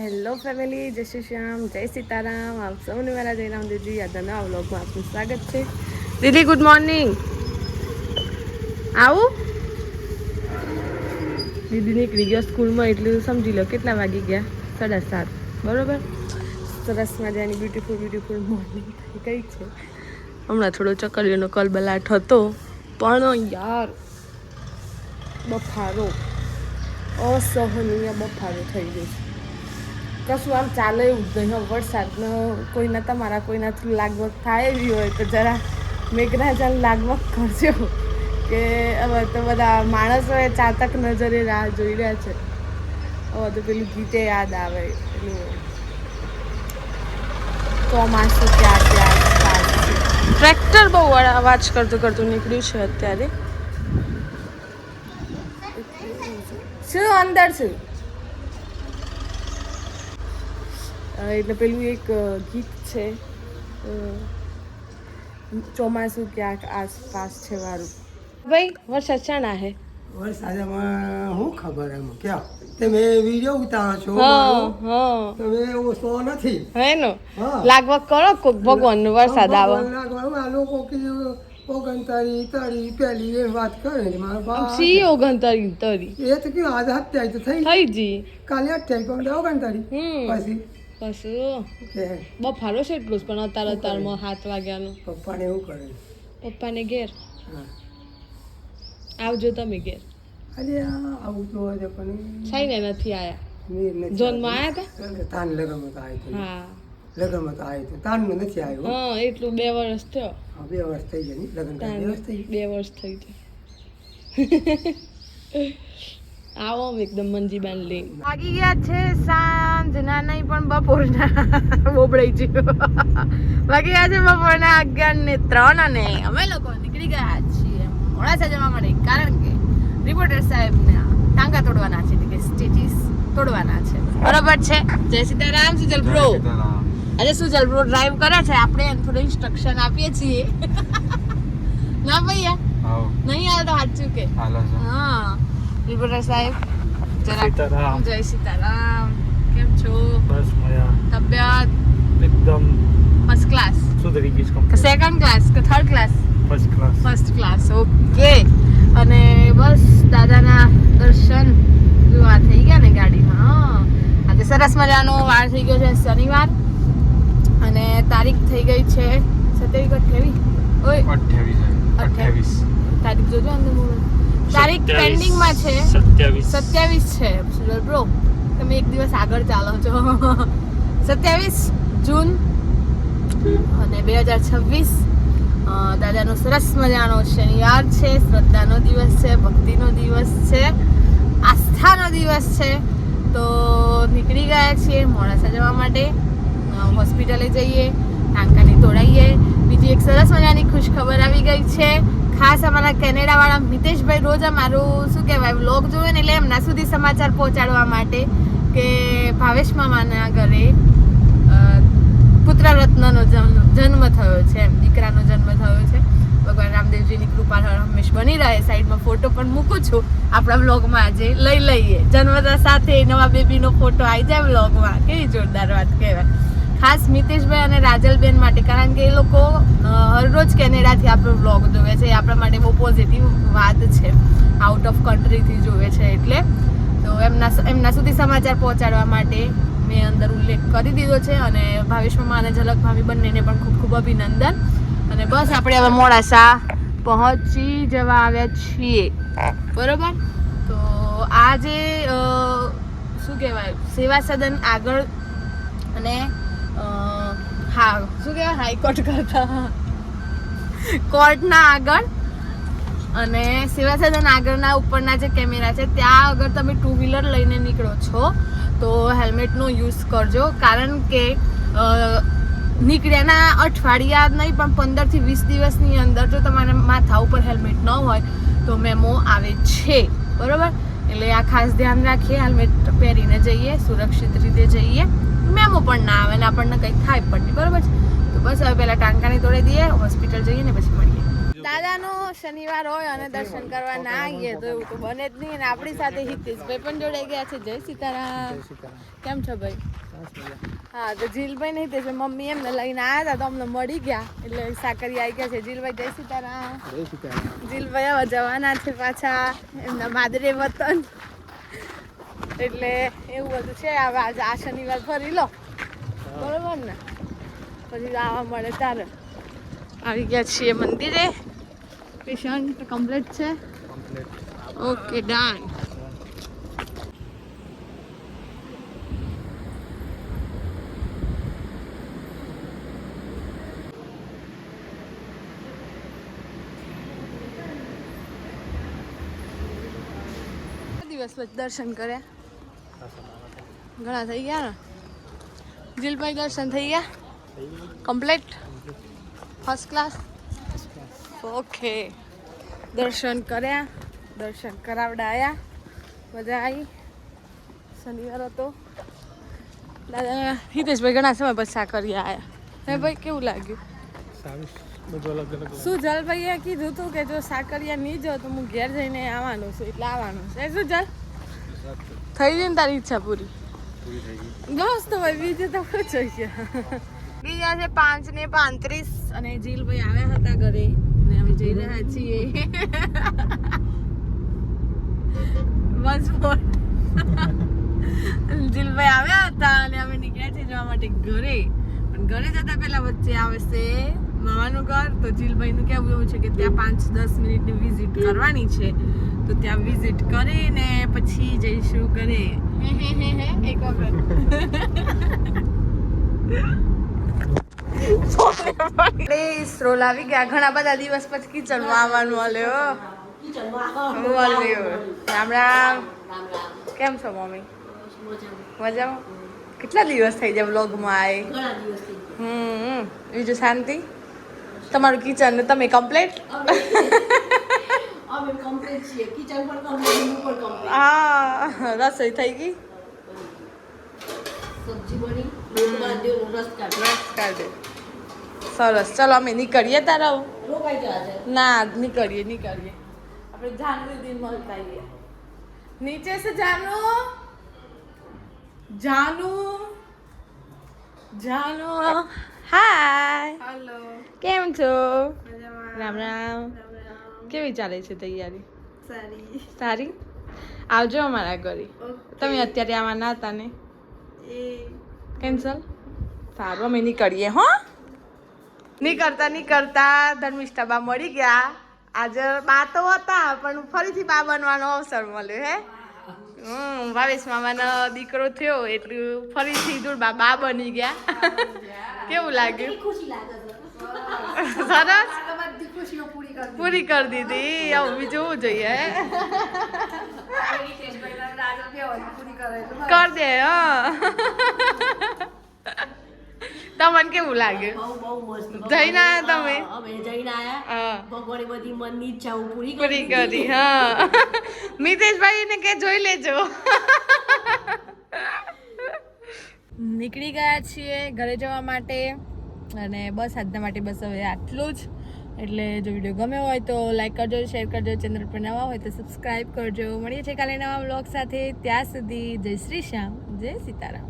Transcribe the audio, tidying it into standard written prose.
Hello family, જય શ્રી શ્યામ, જય સીતારામ. આપ સૌને મારા જયરામ દીદી યાદના નવા વ્લોગમાં આપનું સ્વાગત છે. દીદી ગુડ મોર્નિંગ. આવું દીદી નીકળી ગયો સ્કૂલમાં, એટલું સમજી લો કેટલા વાગી ગયા, 7:30 બરોબર. સરસ મજાની બ્યુટીફુલ મોર્નિંગ થઈ ગઈ છે. હમણાં થોડો ચકલીઓનો કલબલાટ હતો, પણ યાર બફારો, અસહનીય બફારો થઈ ગયો છે. કશું આમ ચાલે એવું જ નહીં. વરસાદનો કોઈના તમારા કોઈનાથી લાગવગ થાય એવી હોય તો જરા મેઘરાજાને લાગવગ કરજો, કે હવે તો બધા માણસોએ ચાતક નજરે રાહ જોઈ રહ્યા છે. હવે તો પેલું ગીતે યાદ આવે, પેલું ચોમાસું ક્યાં ટ્રેક્ટર બહુ અવાજ કરતું નીકળ્યું છે અત્યારે. શું અંદર છું એટલે પેલું એક ગીત છે, ચોમાસું ક્યાંક આસપાસ છે વાળું. ભાઈ વરસાદ ચાણા હે? વરસાદમાં શું ખબર એમ ક્યાં તમે વિડીયો ઉતારો છો? તમે ઓછો નથી હે નો લાગવગ કરો કોક ભગવાન નો વરસાદ આવે. આ લોકો ઓગણતારી તરી પેલી એ વાત કરે મારા બાપ સી ઓગણતારી તરી એ તો કેવું આજે 27 તો થઈ જી, કાલે 28 ઓગણતારી પછી કશું બફારો છે એટલું જ. પણ અત્યારમાં 7 વાગ્યાનું. પપ્પાને એવું કરે, પપ્પાને ઘેર આવજો તમે ઘેર. અરે આવું તો હજુ પણ સાઈને નથી આયા. જોનમાં આયા હતા તાન લગનમાં તો આવ્યો. હા લગનમાં તો આવ્યો, તાનમાં નથી આવ્યો. હા એટલું 2 વર્ષ થયો. 2 વર્ષ થઈ ગયા ને લગન 2 વર્ષ થઈ 2 વર્ષ થઈ ગયા. આવો એકદમ મંજીબાન લઈ વાગી ગયા છે સાંજના, નહીં પણ બપોરના બોબડાઈ છે. વાગી ગયા છે બપોરના 11:03 અને અમે લોકો નીકળી ગયા છીએ મોડાસા જવા માટે. કારણ કે રિપોર્ટર સાહેબને ટાંકા તોડવાના છે, કે સ્ટેચિસ તોડવાના છે. બરોબર છે. જય સીતારામ. સુજલ બ્રો આજે સુજલ બ્રો ડ્રાઈવ કરે છે, આપણે એને થોડું ઇન્સ્ટ્રક્શન આપીએ છીએ. ના ભૈયા નહીં આવે તો સાચું કે હા. રિપોર્ટર સાહેબ જય સીતારામ. કેમ છો? બસ મજા. તબિયત એકદમ ફર્સ્ટ ક્લાસ? સુધરી ગઈ છે. સેકન્ડ ક્લાસ કે third class? First class. Okay. અને બસ દાદાના દર્શન જોવા થઈ ગયા ને ગાડીમાં. આજે સરસ મજાનો વાર થઈ ગયો છે શનિવાર, અને તારીખ થઈ ગઈ છે 27 28 તારીખ જોજો અંદર તારીખ પેન્ડિંગમાં છે 27 છે. સુરલ બ્રો તમે એક દિવસ આગળ ચાલો છો. 27 જૂન અને 2026 દાદાનો સરસ મજાનો શનિવાર છે. શ્રદ્ધાનો દિવસ છે, ભક્તિનો દિવસ છે, આસ્થાનો દિવસ છે. તો નીકળી ગયા છીએ મોડાસા જવા માટે. હોસ્પિટલે જઈએ, ટાંકાને તોડાઈએ. બીજી એક સરસ મજાની ખુશ ખબર આવી ગઈ છે. ખાસ અમારા કેનેડાવાળા મિતેશભાઈ રોજ અમારું શું કહેવાય વ્લોગ જોવે ને, એટલે એમના સુધી સમાચાર પહોંચાડવા માટે કે ભાવેશ મામાના ઘરે પુત્ર રત્નનો જન્મ થયો છે, એમ દીકરાનો જન્મ થયો છે. ભગવાન રામદેવજીની કૃપા હંમેશ બની રહે. સાઈડમાં ફોટો પણ મૂકું છું આપણા વ્લોગમાં. આજે લઈ લઈએ જન્મતા સાથે નવા બેબીનો ફોટો આવી જાય વ્લોગમાં. કેવી જોરદાર વાત કહેવાય. ખાસ મિતેશભાઈ અને રાજલબેન માટે, કારણ કે એ લોકો હરરોજ કેનેડાથી આપણો વ્લોગ જોવે છે. એ આપણા માટે બહુ પોઝિટિવ વાત છે. આઉટ ઓફ કન્ટ્રીથી જોવે છે, એટલે તો એમના સુધી સમાચાર પહોંચાડવા માટે મેં અંદર ઉલ્લેખ કરી દીધો છે. અને ભાવેશ મામા અને ઝલક ભાભી બંનેને પણ ખૂબ ખૂબ અભિનંદન. અને બસ આપણે હવે મોડાસા પહોંચી જવા આવ્યા છીએ. બરોબર. તો આજે શું કહેવાય સેવા સદન આગળ અને હા શું કહેવાય હાઈકોર્ટ કરતા કોર્ટના આગળ અને સેવા સદન આગળના ઉપરના જે કેમેરા છે ત્યાં અગર તમે 2 વ્હીલર લઈને નીકળો છો તો હેલ્મેટનો યુઝ કરજો. કારણ કે નીકળ્યાના અઠવાડિયા નહીં પણ 15 થી 20 દિવસની અંદર જો તમારા માથા ઉપર હેલ્મેટ ન હોય તો મેમો આવે છે. બરોબર. એટલે આ ખાસ ધ્યાન રાખીએ, હેલ્મેટ પહેરીને જઈએ, સુરક્ષિત રીતે જઈએ, મેમો પણ ના આવે ને આપણને કંઈ થાય પણ નહીં. બરોબર છે. તો બસ હવે પહેલાં ટાંકાને તોડી દઈએ, હોસ્પિટલ જઈએ ને પછી મળીએ. દાદાનો શનિવાર હોય અને દર્શન કરવા ના આવીએ તો એવું તો બને જ નહીં. અને આપણી સાથે હિતેશભાઈ પણ જોડાઈ ગયા છે. જય સીતારામ. કેમ છો ભાઈ? હા, તો જીલભાઈ ને હિતેશભાઈ મમ્મી એમને લઈને આવ્યા હતા તો અમને મળી ગયા એટલે સાકરી આવી ગયા છે. જીલભાઈ જય સીતારામ. જીલભાઈ હવે જવાના છે પાછા એમના માદરે વતન, એટલે એવું બધું છે. હવે આજે આ શનિવાર ફરી લો, બરોબર ને, પછી આવવા મળે તારે. આવી ગયા છીએ મંદિરે. પેશન્ટ કમ્પ્લીટ છે. Okay, done. દિવસ પછી દર્શન કર્યા, ઘણા થઈ ગયા ને જીલભાઈ? દર્શન થઈ ગયા કમ્પ્લીટ, ફર્સ્ટ ક્લાસ. ઓકે, દર્શન કર્યા, દર્શન કરાવડાયા, મજા આવી. શનિવાર હતો. દાદા હિતેશભાઈ ઘણા સમય પછી સાકરિયા આવ્યા. હે ભાઈ, કેવું લાગ્યું? શું જલભાઈએ કીધું હતું કે જો સાકરિયા નહીં જાઓ તો હું ઘેર જઈને આવવાનું છું, એટલે આવવાનું છે. શું જલ થઈ ગઈ ને તારી ઈચ્છા પૂરી? બસ તો ભાઈ, બીજું તો શું જોઈએ. બીજા છે 5:35 અને જીલભાઈ આવ્યા હતા ઘરે ને અમે જઈ રહ્યા છીએ બસ જીલભાઈ આવ્યા હતા અને અમે નીકળ્યા છીએ જવા માટે ઘરે. પણ ઘરે જતા પહેલા વચ્ચે આવે છે મામાનું ઘર. તો જીલભાઈનું કેવું એવું છે કે ત્યાં 5-10 મિનિટની વિઝિટ કરવાની છે, તો ત્યાં વિઝિટ કરીને પછી જઈશું ઘરે. એક વખત રોલ આવી ગયા. ઘણા બધા દિવસ પછી કિચનમાં આવવાનું મળ્યો. રામ રામ. કેમ છો મમ્મી? મજામાં? કેટલા દિવસ થઈ જાય વ્લોગમાં આવે? બીજું શાંતિ? તમારું કિચન તમે કમ્પ્લીટ? હા, રસોઈ થઈ ગઈ. સરસ. ચલો અમે નીકળીએ તારા. ના, નીકળીએ. આપણે જાનુ દિન મળતા આવીએ. નીચે છે જાનુ. હાય. હેલો. કેમ છો? રામ રામ. કેવી ચાલે છે તૈયારી? સારી. આવજો અમારા ઘરે. તમે અત્યારે આવવાના હતા ને? કેન્સલ. સારું, અમે નીકળીએ. હો, નીકળતા ધર્મિષ્ઠા બા મળી ગયા. આજે બા તો હતા પણ ફરીથી બા બનવાનો અવસર મળ્યો. હે, ભાવેશ મામાનો દીકરો થયો એટલું ફરીથી જોડબા બા બની ગયા. કેવું લાગ્યું? સરસ, પૂરી કરી દીધી. આવું બીજું જોઈએ. કર દે. તમને કેવું લાગે? જઈને આયા તમે? જઈને આયા. ભગવાને બધી મનની ઈચ્છાઓ પૂરી કરી. હા, મિતેશભાઈ ને કે જોઈ લેજો. નીકળી ગયા છીએ ઘરે જવા માટે અને બસ આજના માટે બસ હવે આટલું જ. એટલે જો વિડીયો ગમ્યો હોય તો લાઈક કરજો, શેર કરજો, ચેનલ પર નવા હોય તો સબસ્ક્રાઈબ કરજો. મળીએ છીએ કાલે નવા વ્લોગ સાથે. ત્યાં સુધી જય શ્રી શ્યામ, જય સીતારામ.